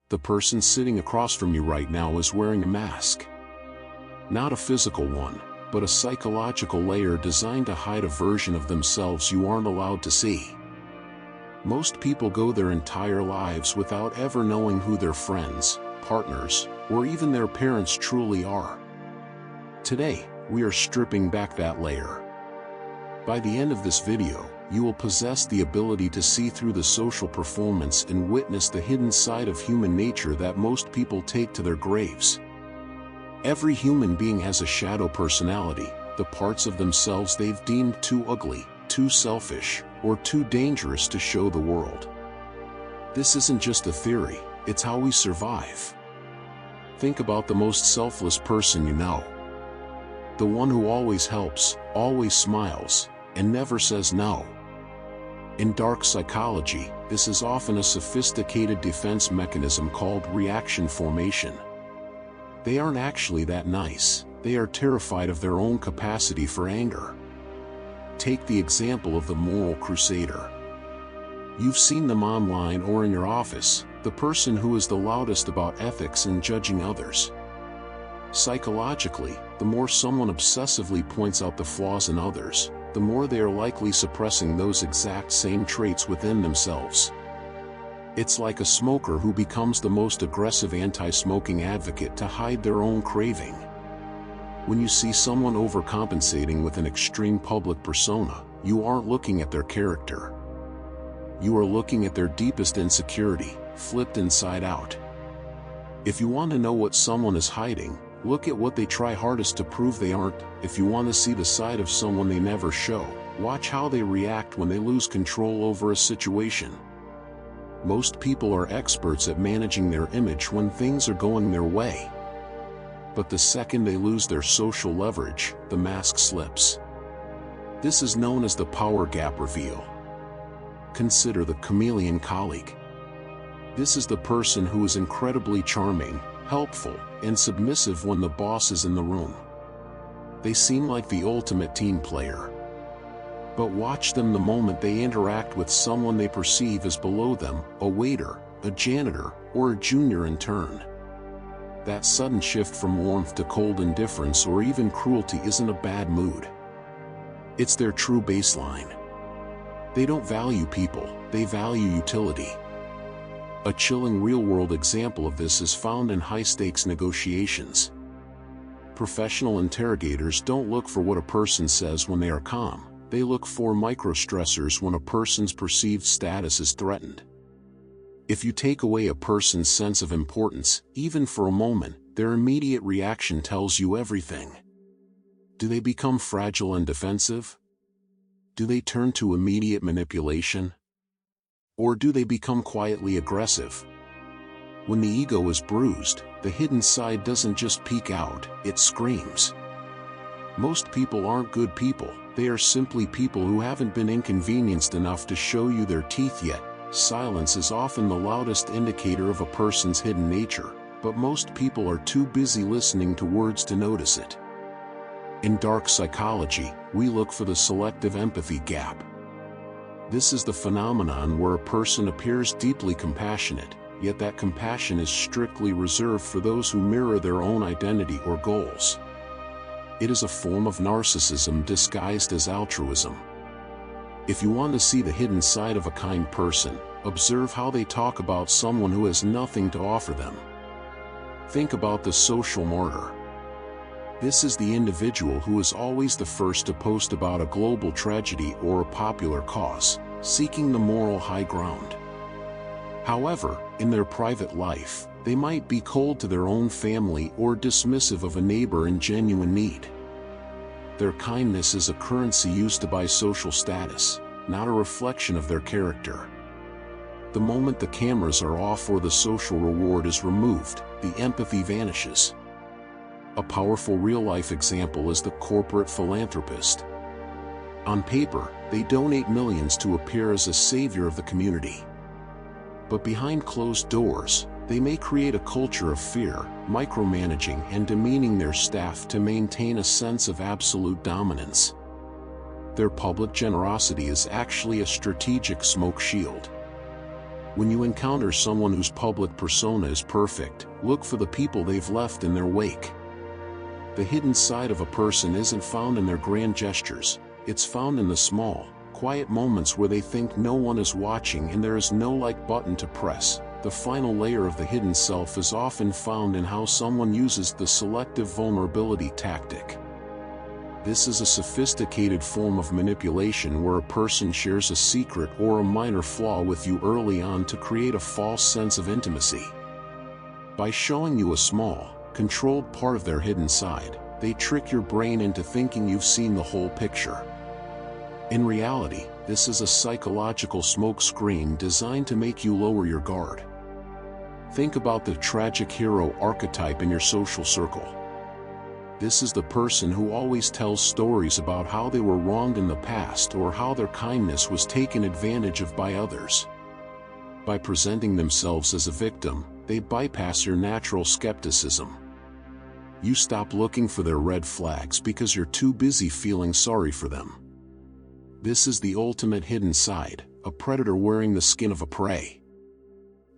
The person sitting across from you right now is wearing a mask. Not a physical one, but a psychological layer designed to hide a version of themselves you aren't allowed to see. Most people go their entire lives without ever knowing who their friends, partners, or even their parents truly are. Today, we are stripping back that layer. By the end of this video, you will possess the ability to see through the social performance and witness the hidden side of human nature that most people take to their graves. Every human being has a shadow personality, the parts of themselves they've deemed too ugly, too selfish, or too dangerous to show the world. This isn't just a theory, it's how we survive. Think about the most selfless person you know. The one who always helps, always smiles, and never says no. In dark psychology, this is often a sophisticated defense mechanism called reaction formation. They aren't actually that nice, they are terrified of their own capacity for anger. Take the example of the Moral Crusader. You've seen them online or in your office, the person who is the loudest about ethics and judging others. Psychologically, the more someone obsessively points out the flaws in others, the more they are likely suppressing those exact same traits within themselves. It's like a smoker who becomes the most aggressive anti-smoking advocate to hide their own craving. When you see someone overcompensating with an extreme public persona, you aren't looking at their character. You are looking at their deepest insecurity, flipped inside out. If you want to know what someone is hiding, look at what they try hardest to prove they aren't. If you want to see the side of someone they never show, watch how they react when they lose control over a situation. Most people are experts at managing their image when things are going their way. But the second they lose their social leverage, the mask slips. This is known as the power gap reveal. Consider the chameleon colleague. This is the person who is incredibly charming, helpful, and submissive when the boss is in the room. They seem like the ultimate team player. But watch them the moment they interact with someone they perceive as below them, a waiter, a janitor, or a junior intern. That sudden shift from warmth to cold indifference or even cruelty isn't a bad mood. It's their true baseline. They don't value people, they value utility. A chilling real-world example of this is found in high-stakes negotiations. Professional interrogators don't look for what a person says when they are calm, they look for microstressors when a person's perceived status is threatened. If you take away a person's sense of importance, even for a moment, their immediate reaction tells you everything. Do they become fragile and defensive? Do they turn to immediate manipulation? Or do they become quietly aggressive? When the ego is bruised, the hidden side doesn't just peek out, it screams. Most people aren't good people, they are simply people who haven't been inconvenienced enough to show you their teeth yet. Silence is often the loudest indicator of a person's hidden nature, but most people are too busy listening to words to notice it. In dark psychology, we look for the selective empathy gap. This is the phenomenon where a person appears deeply compassionate, yet that compassion is strictly reserved for those who mirror their own identity or goals. It is a form of narcissism disguised as altruism. If you want to see the hidden side of a kind person, observe how they talk about someone who has nothing to offer them. Think about the social martyr. This is the individual who is always the first to post about a global tragedy or a popular cause, seeking the moral high ground. However, in their private life, they might be cold to their own family or dismissive of a neighbor in genuine need. Their kindness is a currency used to buy social status, not a reflection of their character. The moment the cameras are off or the social reward is removed, the empathy vanishes. A powerful real-life example is the corporate philanthropist. On paper, they donate millions to appear as a savior of the community. But behind closed doors, they may create a culture of fear, micromanaging and demeaning their staff to maintain a sense of absolute dominance. Their public generosity is actually a strategic smoke shield. When you encounter someone whose public persona is perfect, look for the people they've left in their wake. The hidden side of a person isn't found in their grand gestures, it's found in the small, quiet moments where they think no one is watching and there is no like button to press. The final layer of the hidden self is often found in how someone uses the selective vulnerability tactic. This is a sophisticated form of manipulation where a person shares a secret or a minor flaw with you early on to create a false sense of intimacy. By showing you a small, controlled part of their hidden side, they trick your brain into thinking you've seen the whole picture. In reality, this is a psychological smokescreen designed to make you lower your guard. Think about the tragic hero archetype in your social circle. This is the person who always tells stories about how they were wronged in the past or how their kindness was taken advantage of by others. By presenting themselves as a victim, they bypass your natural skepticism. You stop looking for their red flags because you're too busy feeling sorry for them. This is the ultimate hidden side, a predator wearing the skin of a prey.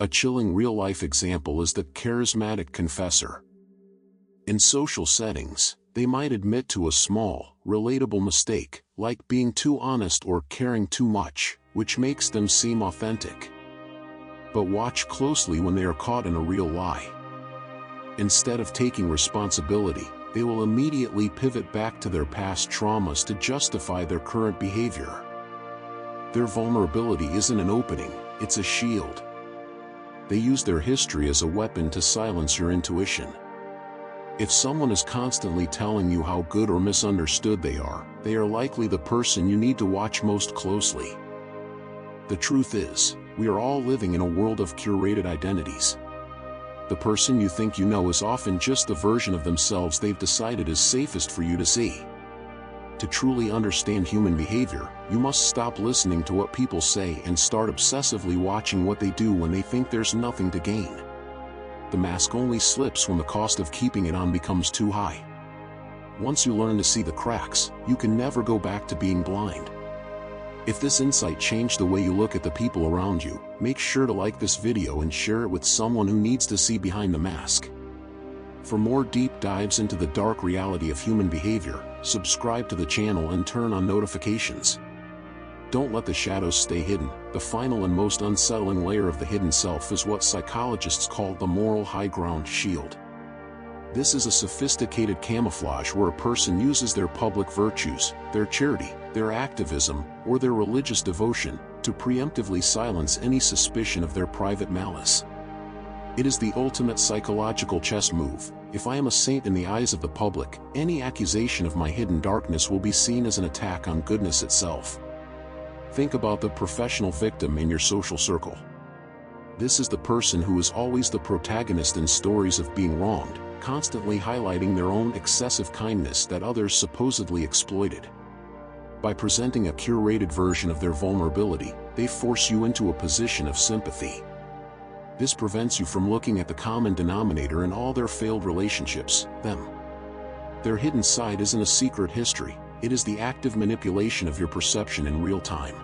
A chilling real-life example is the charismatic confessor. In social settings, they might admit to a small, relatable mistake, like being too honest or caring too much, which makes them seem authentic. But watch closely when they are caught in a real lie. Instead of taking responsibility, they will immediately pivot back to their past traumas to justify their current behavior. Their vulnerability isn't an opening, it's a shield. They use their history as a weapon to silence your intuition. If someone is constantly telling you how good or misunderstood they are likely the person you need to watch most closely. The truth is, we are all living in a world of curated identities. The person you think you know is often just the version of themselves they've decided is safest for you to see. To truly understand human behavior, you must stop listening to what people say and start obsessively watching what they do when they think there's nothing to gain. The mask only slips when the cost of keeping it on becomes too high. Once you learn to see the cracks, you can never go back to being blind. If this insight changed the way you look at the people around you, make sure to like this video and share it with someone who needs to see behind the mask. For more deep dives into the dark reality of human behavior, subscribe to the channel and turn on notifications. Don't let the shadows stay hidden. The final and most unsettling layer of the hidden self is what psychologists call the moral high ground shield. This is a sophisticated camouflage where a person uses their public virtues, their charity, their activism, or their religious devotion, to preemptively silence any suspicion of their private malice. It is the ultimate psychological chess move. If I am a saint in the eyes of the public, any accusation of my hidden darkness will be seen as an attack on goodness itself. Think about the professional victim in your social circle. This is the person who is always the protagonist in stories of being wronged, constantly highlighting their own excessive kindness that others supposedly exploited. By presenting a curated version of their vulnerability, they force you into a position of sympathy. This prevents you from looking at the common denominator in all their failed relationships, them. Their hidden side isn't a secret history, it is the active manipulation of your perception in real time.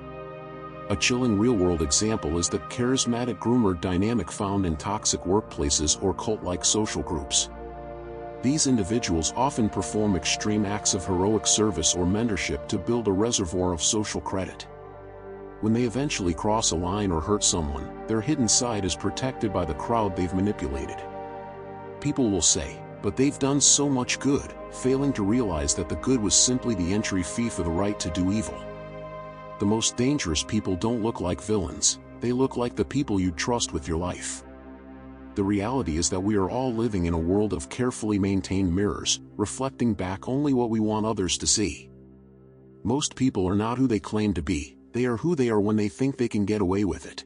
A chilling real-world example is the charismatic groomer dynamic found in toxic workplaces or cult-like social groups. These individuals often perform extreme acts of heroic service or mentorship to build a reservoir of social credit. When they eventually cross a line or hurt someone, their hidden side is protected by the crowd they've manipulated. People will say, "But they've done so much good," failing to realize that the good was simply the entry fee for the right to do evil. The most dangerous people don't look like villains, they look like the people you'd trust with your life. The reality is that we are all living in a world of carefully maintained mirrors, reflecting back only what we want others to see. Most people are not who they claim to be, they are who they are when they think they can get away with it.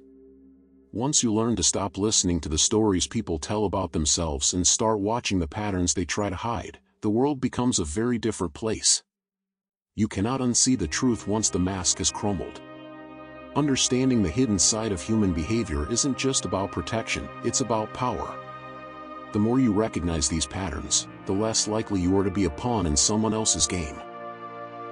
Once you learn to stop listening to the stories people tell about themselves and start watching the patterns they try to hide, the world becomes a very different place. You cannot unsee the truth once the mask has crumbled. Understanding the hidden side of human behavior isn't just about protection, it's about power. The more you recognize these patterns, the less likely you are to be a pawn in someone else's game.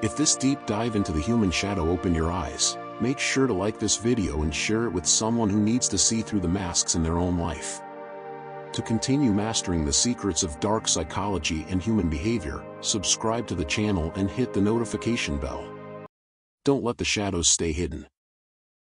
If this deep dive into the human shadow opened your eyes, Make sure to like this video and share it with someone who needs to see through the masks in their own life. To continue mastering the secrets of dark psychology and human behavior, subscribe to the channel and hit the notification bell. Don't let the shadows stay hidden.